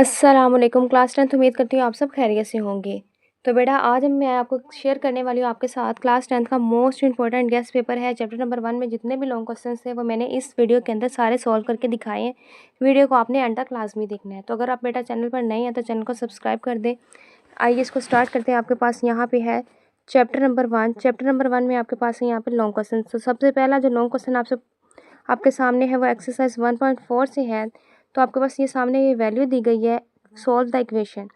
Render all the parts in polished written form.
अस्सलामुअलैकुम class 10th। उम्मीद करती हूँ आप सब खैरियत से होंगे। तो बेटा आज मैं आपको शेयर करने वाली हूँ आपके साथ क्लास 10th का मोस्ट इंपॉर्टेंट गेस्ट पेपर है। चैप्टर नंबर 1 में जितने भी लॉन्ग क्वेश्चंस थे वो मैंने इस वीडियो के अंदर सारे सॉल्व करके दिखाए हैं। वीडियो को आपने एंड तक क्लास में देखना है। तो अगर आप बेटा चैनल पर नए हैं तो चैनल को सब्सक्राइब कर दें। आइए इसको स्टार्ट करते हैं। आपके पास यहाँ पे है चैप्टर नंबर 1। चैप्टर नंबर 1 में आपके पास है यहाँ पे लॉन्ग क्वेश्चन। तो सबसे पहला जो लॉन्ग क्वेश्चन आपके सामने है वो एक्सरसाइज 1.4 से है। तो आपके पास ये सामने ये वैल्यू दी गई है, सॉल्व द इक्वेशन।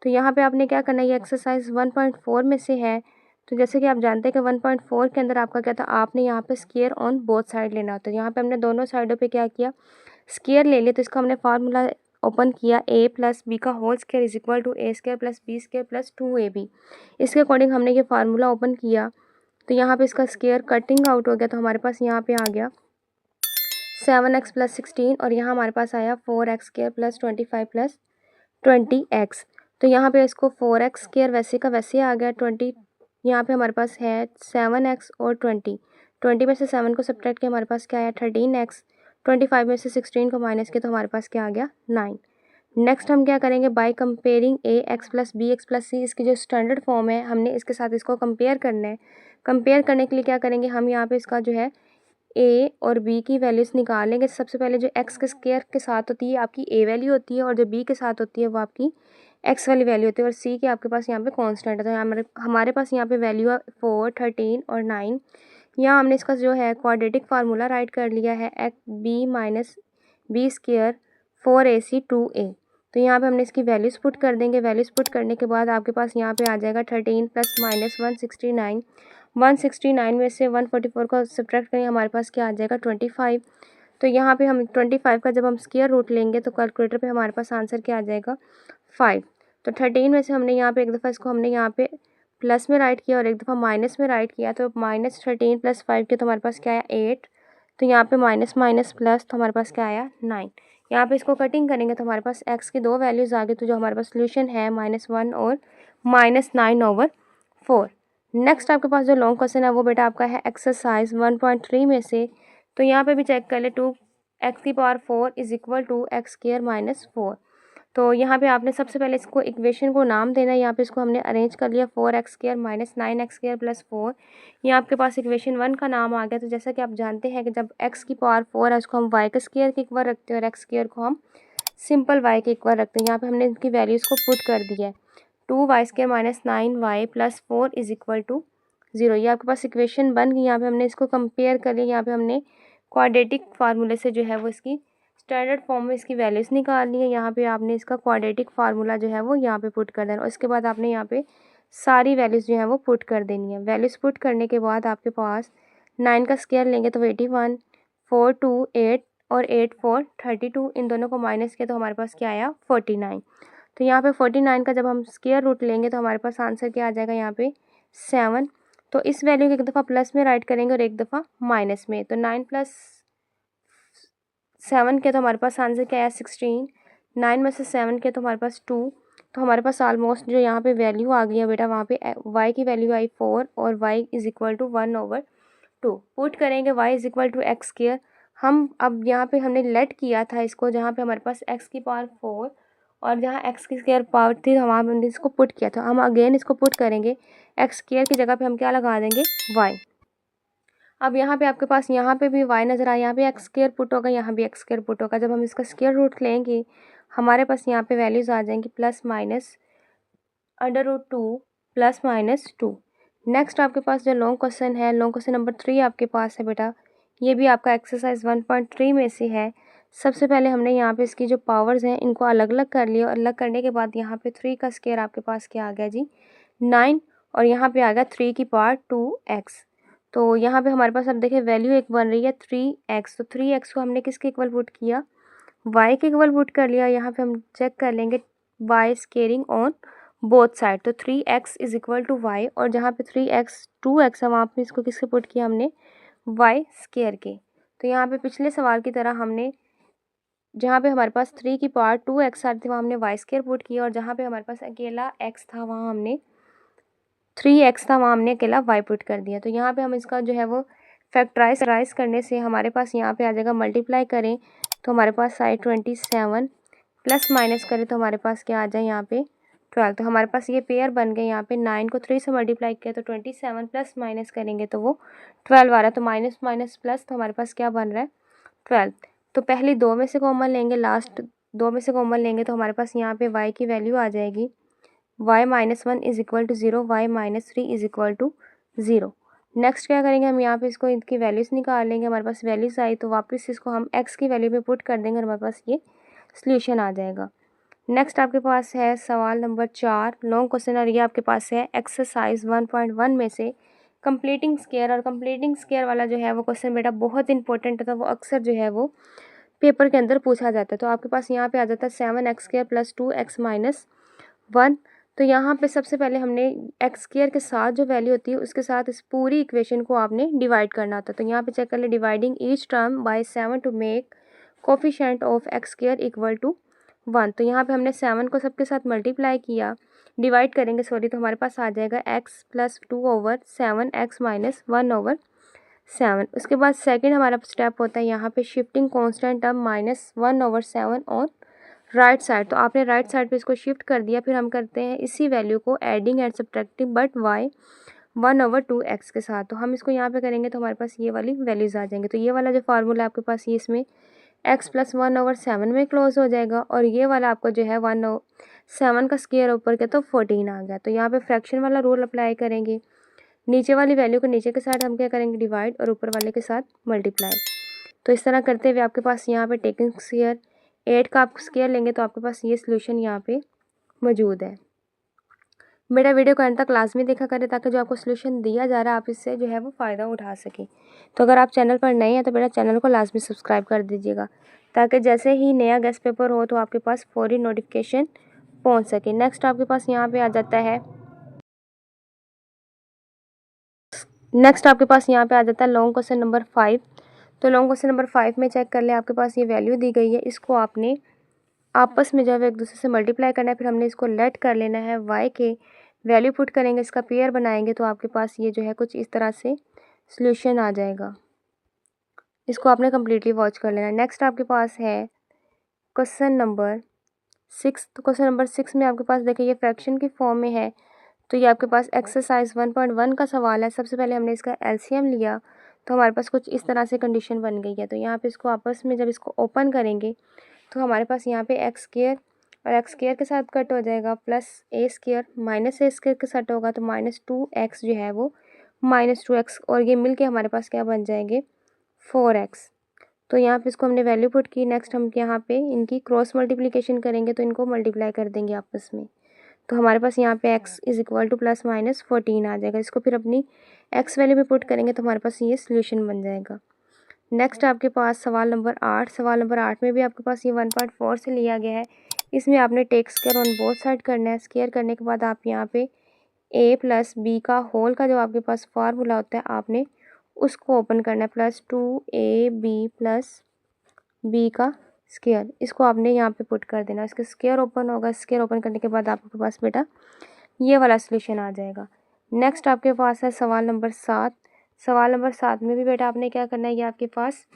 तो यहाँ पे आपने क्या करना है, ये एक्सरसाइज 1.4 में से है। तो जैसे कि आप जानते हैं कि 1.4 के अंदर आपका क्या था, आपने यहाँ पे स्क्वायर ऑन बोथ साइड लेना होता है। यहाँ पे हमने दोनों साइडों पे क्या किया, स्क्वायर ले लिया। तो इसका हमने फार्मूला ओपन किया, a प्लस बी का whole square is equal to a square plus B square plus 2ab। इसके अकॉर्डिंग हमने ये फार्मूला ओपन किया। तो यहाँ पे इसका स्क्वायर कटिंग आउट हो गया। तो हमारे पास यहाँ पे आ गया 7x प्लस 16 और यहाँ हमारे पास आया 4x square plus 25 plus 20x। तो यहाँ पे इसको 4x स्क्वायर वैसे का वैसे आ गया 20। यहाँ पे हमारे पास है 7x और 20 में से 7 को सब्ट्रैक्ट किया, हमारे पास क्या आया 13x। 25 में से 16 को माइनस किया तो हमारे पास क्या आ गया 9। नेक्स्ट हम क्या करेंगे, by comparing a x plus b x plus c, इसकी जो स्टैंडर्ड फॉर्म है हमने इसके साथ इसको कंपेयर करना है। कंपेयर करने के लिए क्या करेंगे, हम यहाँ पे इसका जो है ए और बी की वैल्यूज़ निकालेंगे। सबसे पहले जो एक्स के स्क्वायर के साथ होती है आपकी ए वैल्यू होती है और जो बी के साथ होती है वो आपकी एक्स वाली वैल्यू होती है और सी के आपके पास यहाँ पे कांस्टेंट है। तो हमारे पास यहाँ पे वैल्यू है 4, 13 और 9। यहाँ हमने इसका जो है क्वाड्रेटिक फार्मूला राइट कर लिया है, X B minus B square 4ac 2a। तो यहाँ पे हमने इसकी वैल्यूज़ पुट कर देंगे। वैल्यूज़ पुट करने के बाद आपके पास यहाँ पे आ जाएगा 13 प्लस माइनस 169। 169 में से 144 को सब्ट्रैक्ट करेंगे, हमारे पास क्या आ जाएगा 25। तो यहाँ पे हम 25 का जब हम स्क्वायर रूट लेंगे तो कैलकुलेटर पे हमारे पास आंसर क्या आ जाएगा 5। तो 13 में से हमने यहाँ पे एक दफ़ा इसको हमने यहाँ पे प्लस में राइट किया और एक दफ़ा माइनस में राइट किया। तो -13 प्लस 5 के तो हमारे पास क्या आया 8। तो यहाँ पे माइनस माइनस प्लस तो हमारे पास क्या आया 9। यहाँ पे इसको कटिंग करेंगे तो हमारे पास x की दो वैल्यूज़ आ गई। तो जो हमारे पास सोल्यूशन है -1 और -9/4। नेक्स्ट आपके पास जो लॉन्ग क्वेश्चन है वो बेटा आपका है एक्सरसाइज 1.3 में से। तो यहाँ पे भी चेक कर ले, 2x⁴ is equal to X square minus 4। तो यहाँ पे आपने सबसे पहले इसको इक्वेशन को नाम देना है। यहाँ पे इसको हमने अरेंज कर लिया 4x² माइनस 9x² प्लस 4। ये आपके पास इक्वेशन 1 का नाम आ गया। तो जैसा कि आप जानते हैं कि जब x⁴ है उसको हम y के स्क्वायर के इक्वल रखते हैं और x स्क्वायर को हम सिंपल y के इक्वल रखते हैं। यहाँ पे हमने इनकी वैल्यूज़ को पुट कर दिया है, 2y² minus 9y plus 4 is equal to 0। ये आपके पास इक्वेशन बन गई। यहाँ पे हमने इसको कंपेयर कर लिया। यहाँ पे हमने क्वाड्रेटिक फार्मूले से जो है वो इसकी स्टैंडर्ड फॉर्म में इसकी वैल्यूज़ निकालनी है। यहाँ पे आपने इसका क्वाड्रेटिक फार्मूला जो है वो यहाँ पे पुट कर देना और इसके बाद आपने यहाँ पे सारी वैल्यूज़ जो है वो पुट कर देनी है। वैल्यूज़ पुट करने के बाद आपके पास 9 का स्क्वायर लेंगे तो 81, 4 2 8 और 8 4 32। इन दोनों को माइनस किया तो हमारे पास क्या आया 49। तो यहाँ पे 49 का जब हम स्क्वायर रूट लेंगे तो हमारे पास आंसर क्या आ जाएगा यहाँ पे 7। तो इस वैल्यू को एक दफ़ा प्लस में राइट करेंगे और एक दफ़ा माइनस में। तो 9 प्लस 7 के तो हमारे पास आंसर क्या आया 16। 9 में से 7 के तो हमारे पास 2। तो हमारे पास ऑलमोस्ट जो यहाँ पे वैल्यू आ गई है बेटा, वहाँ पे y की वैल्यू आई 4 और y is equal to 1/2। Put करेंगे y is equal to X square. हम अब यहाँ पे हमने लेट किया था इसको, जहाँ पे हमारे पास x⁴ और जहाँ x की स्क्वायर पावर थी वहाँ हमने इसको पुट किया था। हम अगेन इसको पुट करेंगे, एक्स स्क्वायर की जगह पे हम क्या लगा देंगे y। अब यहाँ पे आपके पास यहाँ पे भी y नज़र आया, यहाँ पे एक्स स्क्वायर पुट होगा, यहाँ भी एक्स स्क्वायर पुट होगा। जब हम इसका स्क्वायर रूट लेंगे हमारे पास यहाँ पे वैल्यूज़ आ जाएंगी plus minus √2 plus minus 2। Next आपके पास जो लॉन्ग क्वेश्चन है, लॉन्ग क्वेश्चन नंबर 3 आपके पास है बेटा। ये भी आपका एक्सरसाइज 1.3 में से है। सबसे पहले हमने यहाँ पे इसकी जो पावर्स हैं इनको अलग अलग कर लिया और अलग करने के बाद यहाँ पे 3 का स्क्वायर आपके पास क्या आ गया जी 9 और यहाँ पे आ गया 3 की पावर 2x। तो यहाँ पे हमारे पास अब देखिए वैल्यू एक बन रही है 3x। तो 3x को हमने किसके इक्वल पुट किया, y के इक्वल पुट कर लिया। यहाँ पे हम चेक कर लेंगे y squaring on both side. तो 3x is equal to y और जहाँ पे 3x 2x है वहाँ पे इसको किसके पुट किया हमने y स्केयर के। तो यहाँ पे पिछले सवाल की तरह हमने जहाँ पे हमारे पास 3 की पावर 2x आ रही थी वहाँ हमने y स्केयर पुट किया और जहाँ पे हमारे पास अकेला x था वहाँ हमने 3x था वहाँ हमने अकेला y पुट कर दिया। तो यहाँ पे हम इसका जो है वो फैक्टराइज करने से हमारे पास यहाँ पे आ जाएगा, मल्टीप्लाई करें तो हमारे पास आए 27 प्लस माइनस करें तो हमारे पास क्या आ जाए यहाँ पे 12। तो हमारे पास ये पेयर बन गए। यहाँ पे 9 को 3 से मल्टीप्लाई किया तो 27, प्लस माइनस करेंगे तो वो 12 आ रहा है। तो माइनस माइनस प्लस, तो हमारे पास क्या बन रहा है 12। तो पहली दो में से कॉमन लेंगे, लास्ट दो में से कॉमन लेंगे तो हमारे पास यहाँ पे y की वैल्यू आ जाएगी y-1 is equal to 0, y-3 is equal to 0। Next क्या करेंगे हम यहाँ पे इसको इनकी वैल्यूज़ निकाल लेंगे। हमारे पास वैल्यूज़ आई तो वापस इसको हम x की वैल्यू पे पुट कर देंगे और हमारे पास ये सोल्यूशन आ जाएगा। नेक्स्ट आपके पास है सवाल नंबर 4 लॉन्ग क्वेश्चन, और ये आपके पास है एक्सरसाइज 1.1 में से कंप्लीटिंग स्क्वायर। और कंप्लीटिंग स्क्वायर वाला जो है वो क्वेश्चन बेटा बहुत इंपॉर्टेंट है, वो अक्सर जो है वो पेपर के अंदर पूछा जाता है। तो आपके पास यहाँ पे आ जाता है 7x² प्लस 2x-1। तो यहाँ पे सबसे पहले हमने एक्स स्क्वायर के साथ जो वैल्यू होती है उसके साथ इस पूरी इक्वेशन को आपने डिवाइड करना होता है। तो यहाँ पे चेक कर ले, dividing each term by 7 to make coefficient of x square equal to 1। तो यहाँ पे हमने 7 को सबके साथ मल्टीप्लाई किया, डिवाइड करेंगे सॉरी, तो हमारे पास आ जाएगा x प्लस 2/7 x-1/7। उसके बाद सेकंड हमारा स्टेप होता है यहाँ पे शिफ्टिंग कांस्टेंट टर्म -1/7 और राइट साइड। तो आपने राइट साइड पे इसको शिफ्ट कर दिया। फिर हम करते हैं इसी वैल्यू को adding and subtracting but y 1/2x के साथ। तो हम इसको यहाँ पे करेंगे तो हमारे पास ये वाली वैल्यूज़ आ जाएंगे। तो ये वाला जो फार्मूला है आपके पास ये इसमें x प्लस 1/7 में क्लोज हो जाएगा, और ये वाला आपको जो है 1/7 का स्क्वायर ऊपर के तो 14 आ गया। तो यहाँ पे फ्रैक्शन वाला रूल अप्लाई करेंगे, नीचे वाली वैल्यू को नीचे के साथ हम क्या करेंगे डिवाइड और ऊपर वाले के साथ मल्टीप्लाई। तो इस तरह करते हुए आपके पास यहाँ पे टेकिंग स्क्वायर 8 का आप स्क्वायर लेंगे तो आपके पास ये सोल्यूशन यहाँ पे मौजूद है। मेरा वीडियो को अंत तक लाजमी देखा करें ताकि जो आपको सोल्यूशन दिया जा रहा है आप इससे जो है वो फ़ायदा उठा सकें। तो अगर आप चैनल पर नए हैं तो मेरा चैनल को लाजमी सब्सक्राइब कर दीजिएगा ताकि जैसे ही नया गेस्ट पेपर हो तो आपके पास फौरी नोटिफिकेशन पहुँच सके। नेक्स्ट आपके पास यहाँ पे आ जाता है लॉन्ग क्वेश्चन नंबर 5। तो लॉन्ग क्वेश्चन नंबर 5 में चेक कर ले, आपके पास ये वैल्यू दी गई है, इसको आपने आपस में जो है एक दूसरे से मल्टीप्लाई करना है। फिर हमने इसको लेट कर लेना है, y के वैल्यू पुट करेंगे, इसका पेयर बनाएंगे तो आपके पास ये जो है कुछ इस तरह से सोल्यूशन आ जाएगा। इसको आपने कम्प्लीटली वॉच कर लेना। नेक्स्ट आपके पास है क्वेश्चन नंबर 6। तो क्वेश्चन नंबर 6 में आपके पास देखिए ये फ्रैक्शन की फॉर्म में है। तो ये आपके पास एक्सरसाइज 1.1 का सवाल है। सबसे पहले हमने इसका एलसीएम लिया तो हमारे पास कुछ इस तरह से कंडीशन बन गई है। तो यहाँ पे इसको आपस में जब इसको ओपन करेंगे तो हमारे पास यहाँ पे एक्स स्क्वायर और एक्स स्क्वायर के साथ कट हो जाएगा, प्लस ए स्क्वायर माइनस ए स्क्वायर के साथ होगा तो -2x जो है वो -2x, और ये मिल के हमारे पास क्या बन जाएंगे 4x। तो यहाँ पे इसको हमने वैल्यू पुट की। नेक्स्ट हम यहाँ पे इनकी क्रॉस मल्टीप्लिकेशन करेंगे तो इनको मल्टीप्लाई कर देंगे आपस में। तो हमारे पास यहाँ पे x इज इक्वल टू +-14 आ जाएगा। इसको फिर अपनी x वैल्यू पे पुट करेंगे तो हमारे पास ये सोल्यूशन बन जाएगा। नेक्स्ट आपके पास सवाल नंबर 8। सवाल नंबर 8 में भी आपके पास ये 1.4 से लिया गया है। इसमें आपने take square on both side करना है। स्क्वायर करने के बाद आप यहाँ पे a प्लस बी का होल का जो आपके पास फार्मूला होता है आपने उसको ओपन करना है, +2ab प्लस बी का स्क्वायर, इसको आपने यहाँ पे पुट कर देना। इसका स्क्वायर ओपन होगा, स्क्वायर ओपन करने के बाद आपके पास बेटा ये वाला सोल्यूशन आ जाएगा। नेक्स्ट आपके पास है सवाल नंबर 7। सवाल नंबर 7 में भी बेटा आपने क्या करना है, ये आपके पास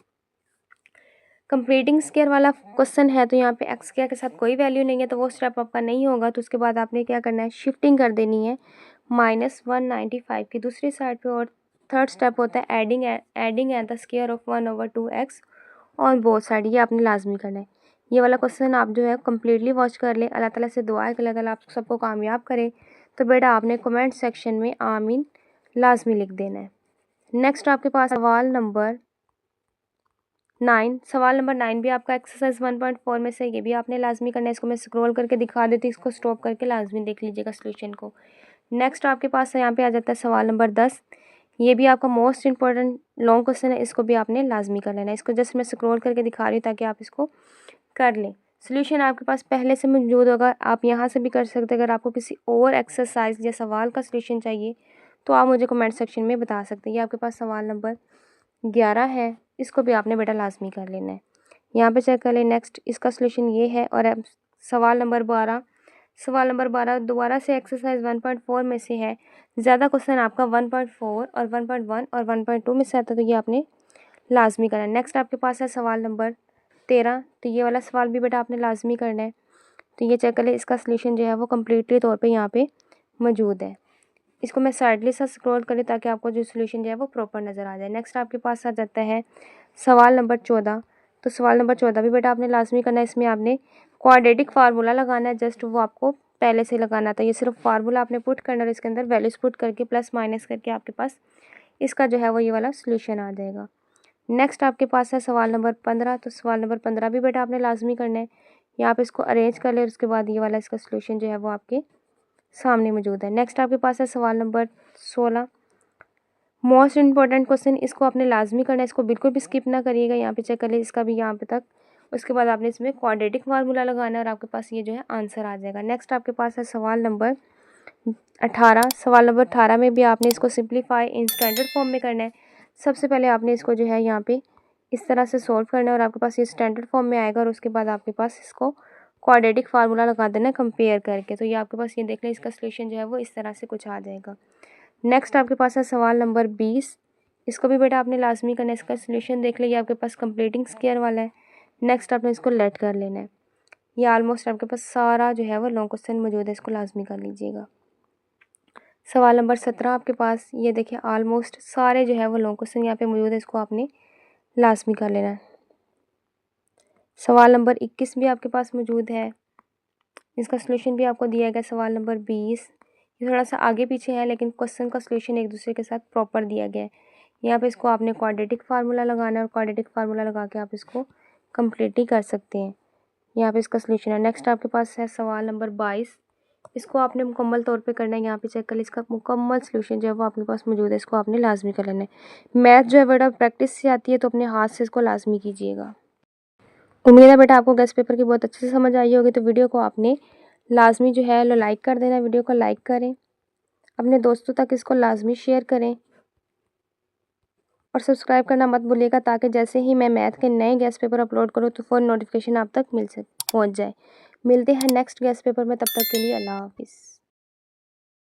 कंप्लीटिंग स्क्वायर वाला क्वेश्चन है। तो यहाँ पे एक्स स्क्वायर के साथ कोई वैल्यू नहीं है तो वो स्टेप आपका नहीं होगा। तो उसके बाद आपने क्या करना है, शिफ्टिंग कर देनी है -195 की दूसरी साइड पे, और थर्ड स्टेप होता है adding at the square of 1/2x on both side. ये आपने लाजमी करना है। ये वाला क्वेश्चन आप जो है कम्प्लीटली वॉच कर लें। अल्लाह ताला से दुआ है कि अल्लाह ताला आप सबको कामयाब करे। तो बेटा आपने कमेंट सेक्शन में आमीन लाजमी लिख देना है। नेक्स्ट आपके पास सवाल नंबर 9। सवाल नंबर 9 भी आपका एक्सरसाइज 1.4 में से, ये भी आपने लाजमी करना है। इसको मैं स्क्रॉल करके दिखा देती हूँ, इसको स्टॉप करके लाजमी देख लीजिएगा सोल्यूशन को। नेक्स्ट आपके पास यहाँ पे आ जाता है सवाल नंबर 10। ये भी आपका मोस्ट इंपॉर्टेंट लॉन्ग क्वेश्चन है, इसको भी आपने लाजमी कर लेना है। इसको जस्ट मैं स्क्रॉल करके दिखा रही हूँ ताकि आप इसको कर लें। सोल्यूशन आपके पास पहले से मौजूद होगा, आप यहाँ से भी कर सकते हैं। अगर आपको किसी और एक्सरसाइज या सवाल का सोल्यूशन चाहिए तो आप मुझे कमेंट सेक्शन में बता सकते हैं। ये आपके पास सवाल नंबर 11 है, इसको भी आपने बेटा लाजमी कर लेना है। यहाँ पे चेक कर लें। नेक्स्ट इसका सोल्यूशन ये है। और अब सवाल नंबर 12 दोबारा से एक्सरसाइज 1.4 में से है। ज़्यादा क्वेश्चन आपका 1.4 और 1.1 और 1.2 में से आता है तो ये आपने लाजमी करना है। नेक्स्ट आपके पास है सवाल नंबर 13। तो ये वाला सवाल भी बेटा आपने लाजमी करना है। तो ये चेक कर ले, इसका सोल्यूशन जो है वो कम्प्लीटली तौर पे यहाँ पे मौजूद है। इसको मैं साइडली सा स्क्रॉल करें ताकि आपको जो सोल्यूशन जो है वो प्रॉपर नज़र आ जाए। नेक्स्ट आपके पास आ जाता है सवाल नंबर 14। तो सवाल नंबर 14 भी बेटा आपने लाजमी करना है। इसमें आपने क्वाड्रेटिक फार्मूला लगाना है, जस्ट वो आपको पहले से लगाना था। ये सिर्फ फार्मूला आपने पुट करना है, इसके अंदर वैल्यूज पुट करके प्लस माइनस करके आपके पास इसका जो है वो ये वाला सोल्यूशन आ जाएगा। नेक्स्ट आपके पास है सवाल नंबर 15। तो सवाल नंबर 15 भी बेटा आपने लाजमी करना है। यहाँ पे इसको अरेंज कर ले और उसके बाद ये वाला इसका सोल्यूशन जो है वो आपके सामने मौजूद है। नेक्स्ट आपके पास है सवाल नंबर 16। मोस्ट इंपॉर्टेंट क्वेश्चन, इसको आपने लाजमी करना है, इसको बिल्कुल भी स्किप ना करिएगा। यहाँ पे चेक कर ले, इसका भी यहाँ पे तक। उसके बाद आपने इसमें क्वाड्रेटिक फार्मूला लगाना है और आपके पास ये जो है आंसर आ जाएगा। नेक्स्ट आपके पास है सवाल नंबर 18। सवाल नंबर 18 में भी आपने इसको सिंप्लीफाई इन स्टैंडर्ड फॉर्म में करना है। सबसे पहले आपने इसको जो है यहाँ पे इस तरह से सॉल्व करना है और आपके पास ये स्टैंडर्ड फॉर्म में आएगा और उसके बाद आपके पास इसको क्वाड्रेटिक फार्मूला लगा देना है कंपेयर करके। तो ये आपके पास ये देख लें, इसका सोल्यूशन जो है वो इस तरह से कुछ आ जाएगा। नेक्स्ट आपके पास है सवाल नंबर 20। इसको भी बेटा आपने लाजमी करना है, इसका सोल्यूशन देख ले, ये आपके पास कंप्लीटिंग स्क्वायर वाला है। नेक्स्ट आपने इसको लेट कर लेना है। ये ऑलमोस्ट आपके पास सारा जो है वो लॉन्ग क्वेश्चन मौजूद है, इसको लाजमी कर लीजिएगा। सवाल नंबर 17 आपके पास ये देखिए, ऑलमोस्ट सारे जो है वो लॉन्ग क्वेश्चन यहाँ पे मौजूद है, इसको आपने लाजमी कर लेना है। सवाल नंबर 21 भी आपके पास मौजूद है, इसका सोल्यूशन भी आपको दिया गया। सवाल नंबर 20 ये थोड़ा सा आगे पीछे है, लेकिन क्वेश्चन का सोल्यूशन एक दूसरे के साथ प्रॉपर दिया गया है। यहाँ पे इसको आपने क्वाड्रेटिक फार्मूला लगाना है और क्वाड्रेटिक फार्मूला लगा के आप इसको कंप्लीट ही कर सकते हैं। यहाँ पे इसका सोल्यूशन है। नेक्स्ट आपके पास है सवाल नंबर 22। इसको आपने मुकम्मल तौर पे करना है। यहाँ पे चेक कर, इसका मुकम्मल सोल्यूशन जो है वो आपके पास मौजूद है, इसको आपने लाजमी कर लेना है। मैथ जो है बेटा प्रैक्टिस से आती है, तो अपने हाथ से इसको लाजमी कीजिएगा। उम्मीद है बेटा आपको गेस्ट पेपर की बहुत अच्छे से समझ आई होगी। तो वीडियो को आपने लाजमी जो है लो लाइक कर देना, वीडियो को लाइक करें, अपने दोस्तों तक इसको लाजमी शेयर करें और सब्सक्राइब करना मत भूलिएगा, ताकि जैसे ही मैं मैथ के नए गेस्ट पेपर अपलोड करूँ तो फ़ौरन नोटिफिकेशन आप तक पहुँच जाए। मिलते हैं नेक्स्ट गेस्ट पेपर में, तब तक के लिए अल्लाह हाफिज़।